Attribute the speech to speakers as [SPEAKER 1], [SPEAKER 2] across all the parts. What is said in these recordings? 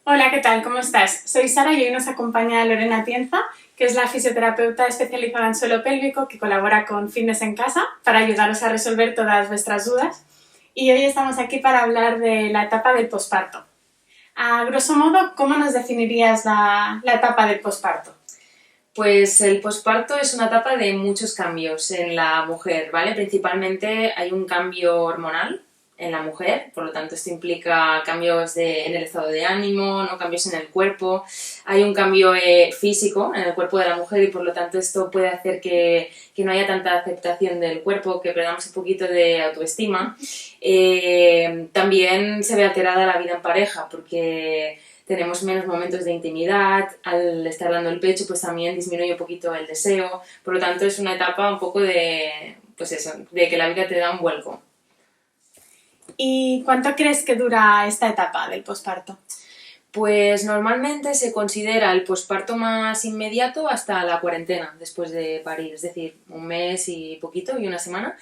[SPEAKER 1] Hola, ¿qué tal? ¿Cómo estás? Soy Sara y hoy nos acompaña Lorena Tienza, que es la fisioterapeuta especializada en suelo pélvico que colabora con Fitness en Casa para ayudaros a resolver todas vuestras dudas. Y hoy estamos aquí para hablar de la etapa del posparto. A grosso modo, ¿cómo nos definirías la etapa del posparto?
[SPEAKER 2] Pues el posparto es una etapa de muchos cambios en la mujer, ¿vale? Principalmente hay un cambio hormonal en la mujer, por lo tanto esto implica cambios en el estado de ánimo, ¿no? Cambios en el cuerpo, hay un cambio físico en el cuerpo de la mujer y por lo tanto esto puede hacer que no haya tanta aceptación del cuerpo, que perdamos un poquito de autoestima. También se ve alterada la vida en pareja porque tenemos menos momentos de intimidad, al estar dando el pecho pues también disminuye un poquito el deseo, por lo tanto es una etapa un poco de, pues eso, de que la vida te da un vuelco.
[SPEAKER 1] ¿Y cuánto crees que dura esta etapa del posparto?
[SPEAKER 2] Pues normalmente se considera el posparto más inmediato hasta la cuarentena después de parir, es decir, un mes y poquito y una semana.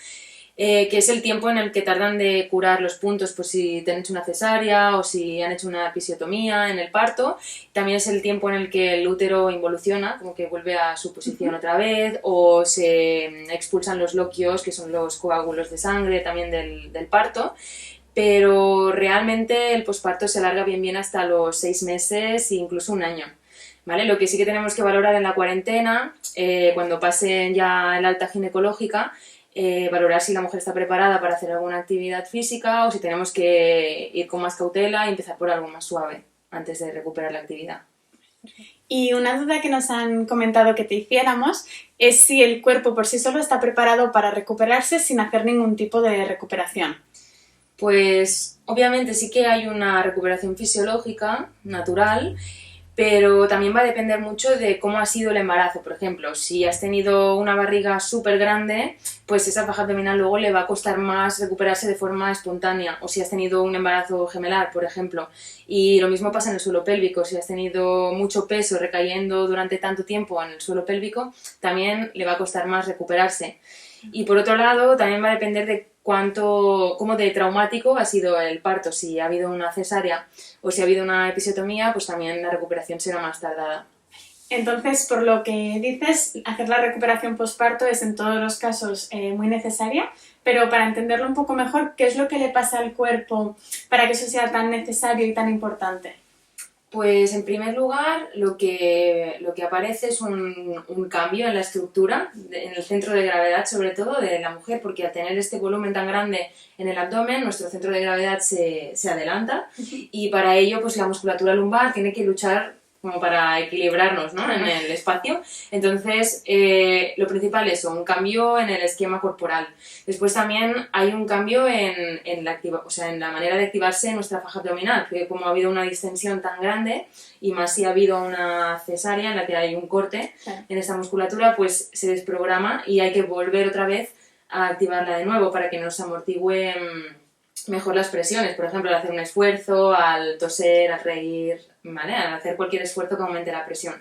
[SPEAKER 2] Que es el tiempo en el que tardan de curar los puntos, pues si te han hecho una cesárea o si han hecho una episiotomía en el parto. También es el tiempo en el que el útero involuciona, como que vuelve a su posición otra vez, o se expulsan los loquios, que son los coágulos de sangre también del parto. Pero realmente el posparto se alarga bien hasta los 6 meses e incluso un año. ¿Vale? Lo que sí que tenemos que valorar en la cuarentena, cuando pasen ya el alta ginecológica, valorar si la mujer está preparada para hacer alguna actividad física o si tenemos que ir con más cautela y empezar por algo más suave antes de recuperar la actividad.
[SPEAKER 1] Y una duda que nos han comentado que te hiciéramos es si el cuerpo por sí solo está preparado para recuperarse sin hacer ningún tipo de recuperación.
[SPEAKER 2] Pues obviamente sí que hay una recuperación fisiológica natural, pero también va a depender mucho de cómo ha sido el embarazo. Por ejemplo, si has tenido una barriga súper grande, pues esa faja abdominal luego le va a costar más recuperarse de forma espontánea. O si has tenido un embarazo gemelar, por ejemplo. Y lo mismo pasa en el suelo pélvico. Si has tenido mucho peso recayendo durante tanto tiempo en el suelo pélvico, también le va a costar más recuperarse. Y por otro lado, también va a depender de cómo de traumático ha sido el parto. Si ha habido una cesárea o si ha habido una episiotomía, pues también la recuperación será más tardada.
[SPEAKER 1] Entonces, por lo que dices, hacer la recuperación postparto es en todos los casos muy necesaria, pero para entenderlo un poco mejor, ¿qué es lo que le pasa al cuerpo para que eso sea tan necesario y tan importante?
[SPEAKER 2] Pues en primer lugar lo que aparece es un cambio en la estructura, en el centro de gravedad sobre todo de la mujer, porque al tener este volumen tan grande en el abdomen, nuestro centro de gravedad se adelanta y para ello pues la musculatura lumbar tiene que luchar como para equilibrarnos, ¿no? En el espacio. Entonces, lo principal es un cambio en el esquema corporal. Después también hay un cambio en la manera de activarse nuestra faja abdominal, porque como ha habido una distensión tan grande, y más si ha habido una cesárea en la que hay un corte en esta musculatura, pues se desprograma y hay que volver otra vez a activarla de nuevo para que nos amortigüen mejor las presiones, por ejemplo, al hacer un esfuerzo, al toser, al reír, ¿vale? Al hacer cualquier esfuerzo que aumente la presión.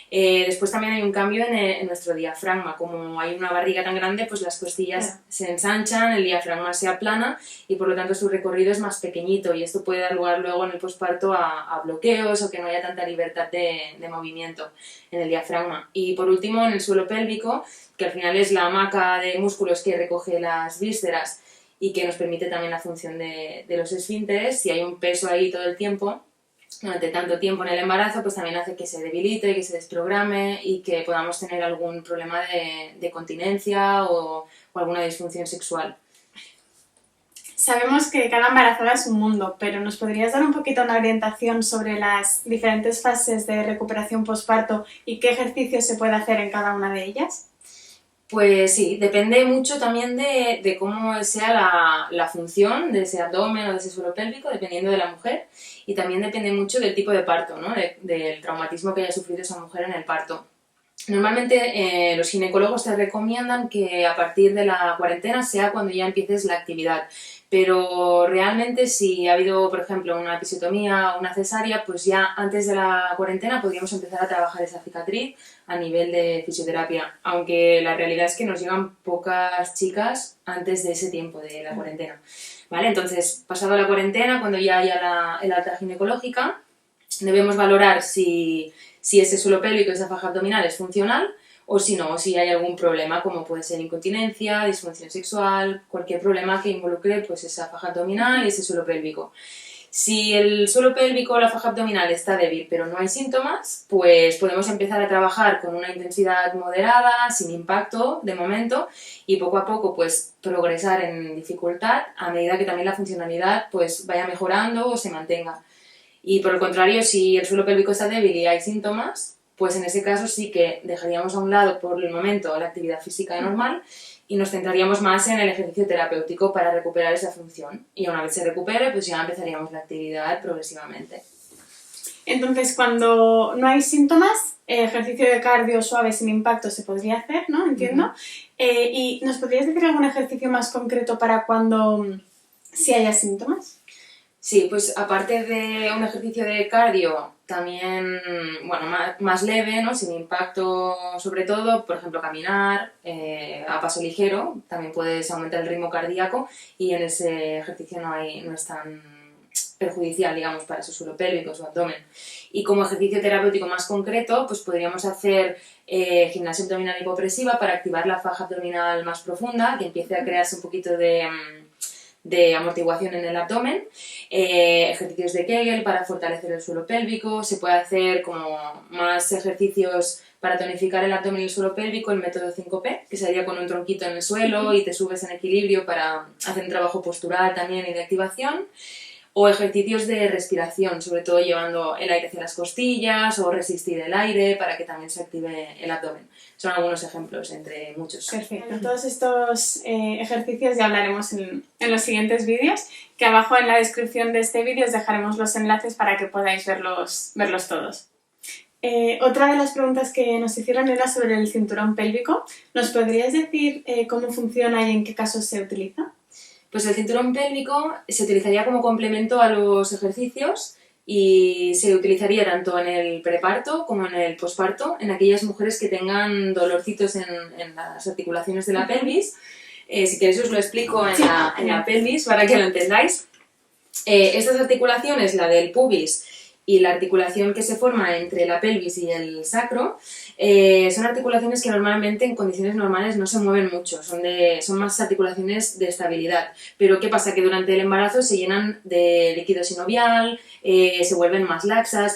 [SPEAKER 2] Después también hay un cambio en nuestro diafragma, como hay una barriga tan grande, pues las costillas se ensanchan, el diafragma se aplana y por lo tanto su recorrido es más pequeñito y esto puede dar lugar luego en el posparto a bloqueos o que no haya tanta libertad de movimiento en el diafragma. Y por último, en el suelo pélvico, que al final es la hamaca de músculos que recoge las vísceras y que nos permite también la función de los esfínteres. Si hay un peso ahí todo el tiempo, durante tanto tiempo en el embarazo, pues también hace que se debilite, que se desprograme y que podamos tener algún problema de continencia o alguna disfunción sexual.
[SPEAKER 1] Sabemos que cada embarazada es un mundo, pero ¿nos podrías dar un poquito una orientación sobre las diferentes fases de recuperación postparto y qué ejercicios se puede hacer en cada una de ellas?
[SPEAKER 2] Pues sí, depende mucho también de cómo sea la función de ese abdomen o de ese suelo pélvico, dependiendo de la mujer, y también depende mucho del tipo de parto, ¿no? Del traumatismo que haya sufrido esa mujer en el parto. Normalmente los ginecólogos te recomiendan que a partir de la cuarentena sea cuando ya empieces la actividad, pero realmente si ha habido, por ejemplo, una episiotomía o una cesárea, pues ya antes de la cuarentena podríamos empezar a trabajar esa cicatriz a nivel de fisioterapia, aunque la realidad es que nos llegan pocas chicas antes de ese tiempo de la cuarentena. ¿Vale? Entonces, pasado la cuarentena, cuando ya haya el alta ginecológica, debemos valorar si ese suelo pélvico, esa faja abdominal es funcional o si no, o si hay algún problema como puede ser incontinencia, disfunción sexual, cualquier problema que involucre pues esa faja abdominal y ese suelo pélvico. Si el suelo pélvico o la faja abdominal está débil pero no hay síntomas, pues podemos empezar a trabajar con una intensidad moderada, sin impacto de momento, y poco a poco pues progresar en dificultad a medida que también la funcionalidad pues vaya mejorando o se mantenga. Y por el contrario, si el suelo pélvico está débil y hay síntomas, pues en ese caso sí que dejaríamos a un lado por el momento la actividad física normal y nos centraríamos más en el ejercicio terapéutico para recuperar esa función. Y una vez se recupere, pues ya empezaríamos la actividad progresivamente.
[SPEAKER 1] Entonces, cuando no hay síntomas, ejercicio de cardio suave sin impacto se podría hacer, ¿no? Entiendo. ¿Y nos podrías decir algún ejercicio más concreto para cuando sí haya síntomas?
[SPEAKER 2] Sí, pues aparte de un ejercicio de cardio, también, bueno, más leve, ¿no? Sin impacto sobre todo, por ejemplo, caminar a paso ligero, también puedes aumentar el ritmo cardíaco y en ese ejercicio no es tan perjudicial, digamos, para su suelo pélvico, su abdomen. Y como ejercicio terapéutico más concreto, pues podríamos hacer gimnasia abdominal hipopresiva para activar la faja abdominal más profunda, que empiece a crearse un poquito de amortiguación en el abdomen, ejercicios de Kegel para fortalecer el suelo pélvico, se puede hacer como más ejercicios para tonificar el abdomen y el suelo pélvico, el método 5P, que sería con un tronquito en el suelo y te subes en equilibrio para hacer un trabajo postural también y de activación, o ejercicios de respiración, sobre todo llevando el aire hacia las costillas o resistir el aire para que también se active el abdomen. Son algunos ejemplos entre muchos.
[SPEAKER 1] Perfecto. Todos estos ejercicios ya hablaremos en los siguientes vídeos, que abajo en la descripción de este vídeo os dejaremos los enlaces para que podáis verlos todos. Otra de las preguntas que nos hicieron era sobre el cinturón pélvico. ¿Nos podrías decir cómo funciona y en qué casos se utiliza?
[SPEAKER 2] Pues el cinturón pélvico se utilizaría como complemento a los ejercicios y se utilizaría tanto en el preparto como en el posparto, en aquellas mujeres que tengan dolorcitos en las articulaciones de la pelvis. Si queréis os lo explico en la pelvis para que lo entendáis. Estas articulaciones, la del pubis y la articulación que se forma entre la pelvis y el sacro, son articulaciones que normalmente en condiciones normales no se mueven mucho, son más articulaciones de estabilidad. Pero ¿qué pasa? Que durante el embarazo se llenan de líquido sinovial, se vuelven más laxas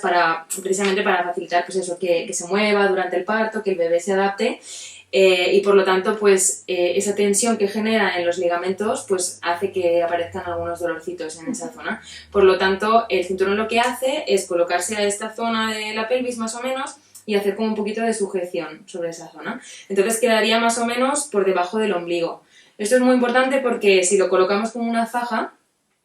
[SPEAKER 2] precisamente para facilitar pues eso, que se mueva durante el parto, que el bebé se adapte. Y por lo tanto pues esa tensión que genera en los ligamentos pues hace que aparezcan algunos dolorcitos en esa zona. Por lo tanto el cinturón lo que hace es colocarse a esta zona de la pelvis más o menos y hacer como un poquito de sujeción sobre esa zona. Entonces quedaría más o menos por debajo del ombligo. Esto es muy importante porque si lo colocamos como una faja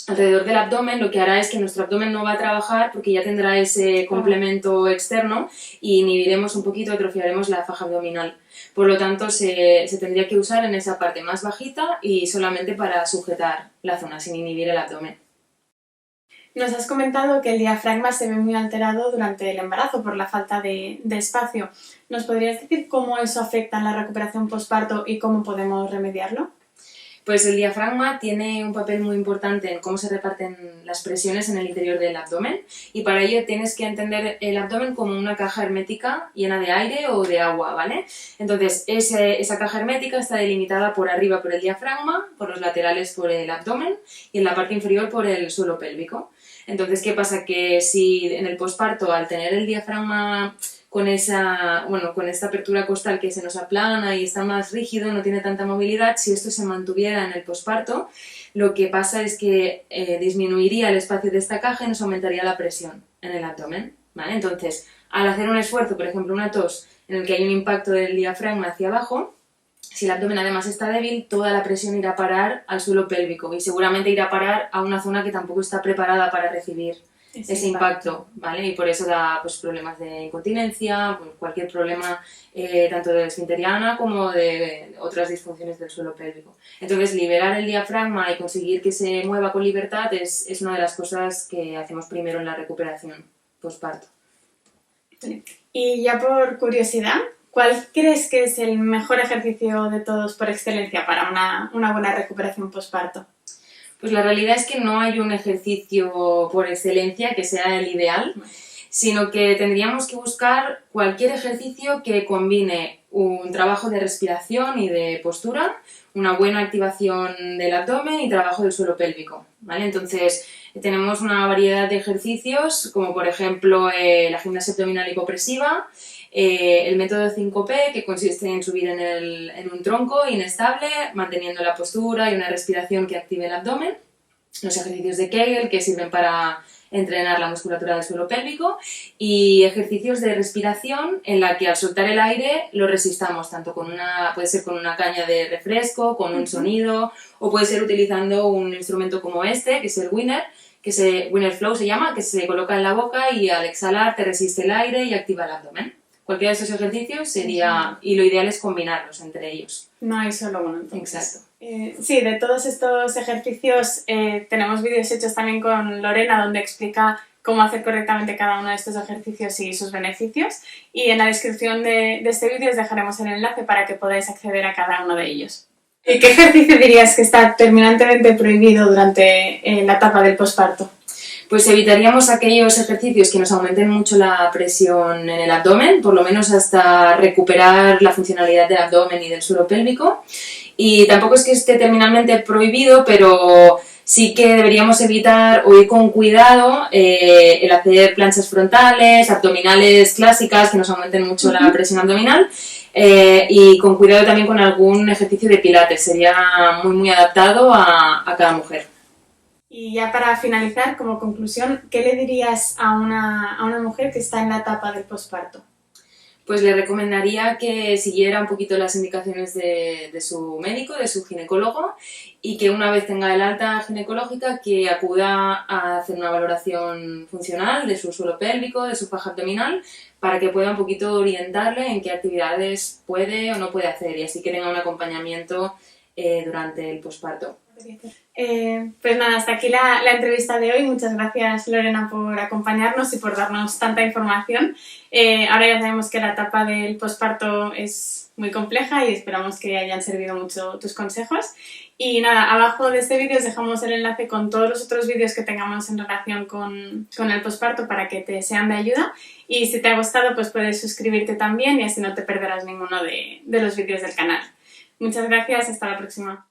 [SPEAKER 2] alrededor del abdomen, lo que hará es que nuestro abdomen no va a trabajar porque ya tendrá ese complemento externo y inhibiremos un poquito, atrofiaremos la faja abdominal. Por lo tanto, se tendría que usar en esa parte más bajita y solamente para sujetar la zona, sin inhibir el abdomen.
[SPEAKER 1] Nos has comentado que el diafragma se ve muy alterado durante el embarazo por la falta de espacio. ¿Nos podrías decir cómo eso afecta en la recuperación posparto y cómo podemos remediarlo?
[SPEAKER 2] Pues el diafragma tiene un papel muy importante en cómo se reparten las presiones en el interior del abdomen y para ello tienes que entender el abdomen como una caja hermética llena de aire o de agua, ¿vale? Entonces esa caja hermética está delimitada por arriba por el diafragma, por los laterales por el abdomen y en la parte inferior por el suelo pélvico. Entonces, ¿qué pasa? Que si en el posparto al tener el diafragma con esta apertura costal que se nos aplana y está más rígido, no tiene tanta movilidad, si esto se mantuviera en el posparto, lo que pasa es que disminuiría el espacio de esta caja y nos aumentaría la presión en el abdomen, ¿vale? Entonces, al hacer un esfuerzo, por ejemplo una tos, en el que hay un impacto del diafragma hacia abajo, si el abdomen además está débil, toda la presión irá a parar al suelo pélvico y seguramente irá a parar a una zona que tampoco está preparada para recibir ese impacto, ¿vale? Y por eso da pues, problemas de incontinencia, pues, cualquier problema tanto de esfinteriana como de otras disfunciones del suelo pélvico. Entonces, liberar el diafragma y conseguir que se mueva con libertad es una de las cosas que hacemos primero en la recuperación posparto.
[SPEAKER 1] Y ya por curiosidad, ¿cuál crees que es el mejor ejercicio de todos por excelencia para una buena recuperación posparto?
[SPEAKER 2] Pues la realidad es que no hay un ejercicio por excelencia que sea el ideal. sino que tendríamos que buscar cualquier ejercicio que combine un trabajo de respiración y de postura, una buena activación del abdomen y trabajo del suelo pélvico, ¿vale? Entonces, tenemos una variedad de ejercicios, como por ejemplo la gimnasia abdominal hipopresiva, el método 5P, que consiste en subir en un tronco inestable, manteniendo la postura y una respiración que active el abdomen, los ejercicios de Kegel, que sirven para entrenar la musculatura del suelo pélvico, y ejercicios de respiración en la que al soltar el aire lo resistamos, tanto puede ser con una caña de refresco, con un sonido, o puede ser utilizando un instrumento como este, que es el Winner, Winner Flow se llama, que se coloca en la boca y al exhalar te resiste el aire y activa el abdomen. Cualquiera de estos ejercicios sería, y lo ideal es combinarlos entre ellos.
[SPEAKER 1] No hay solo uno, entonces.
[SPEAKER 2] Exacto.
[SPEAKER 1] Sí, de todos estos ejercicios tenemos vídeos hechos también con Lorena donde explica cómo hacer correctamente cada uno de estos ejercicios y sus beneficios, y en la descripción de este vídeo os dejaremos el enlace para que podáis acceder a cada uno de ellos. ¿Qué ejercicio dirías que está terminantemente prohibido durante la etapa del posparto?
[SPEAKER 2] Pues evitaríamos aquellos ejercicios que nos aumenten mucho la presión en el abdomen, por lo menos hasta recuperar la funcionalidad del abdomen y del suelo pélvico. Y tampoco es que esté terminalmente prohibido, pero sí que deberíamos evitar o ir con cuidado el hacer planchas frontales, abdominales clásicas que nos aumenten mucho la presión abdominal, y con cuidado también con algún ejercicio de pilates, sería muy adaptado a cada mujer.
[SPEAKER 1] Y ya para finalizar, como conclusión, ¿qué le dirías a una mujer que está en la etapa del posparto?
[SPEAKER 2] Pues le recomendaría que siguiera un poquito las indicaciones de su médico, de su ginecólogo, y que una vez tenga el alta ginecológica que acuda a hacer una valoración funcional de su suelo pélvico, de su faja abdominal, para que pueda un poquito orientarle en qué actividades puede o no puede hacer, y así que tenga un acompañamiento durante el posparto.
[SPEAKER 1] Pues nada, hasta aquí la entrevista de hoy. Muchas gracias, Lorena, por acompañarnos y por darnos tanta información. Ahora ya sabemos que la etapa del posparto es muy compleja y esperamos que hayan servido mucho tus consejos. Y nada, abajo de este vídeo os dejamos el enlace con todos los otros vídeos que tengamos en relación con el posparto para que te sean de ayuda. Y si te ha gustado, pues puedes suscribirte también y así no te perderás ninguno de los vídeos del canal. Muchas gracias, hasta la próxima.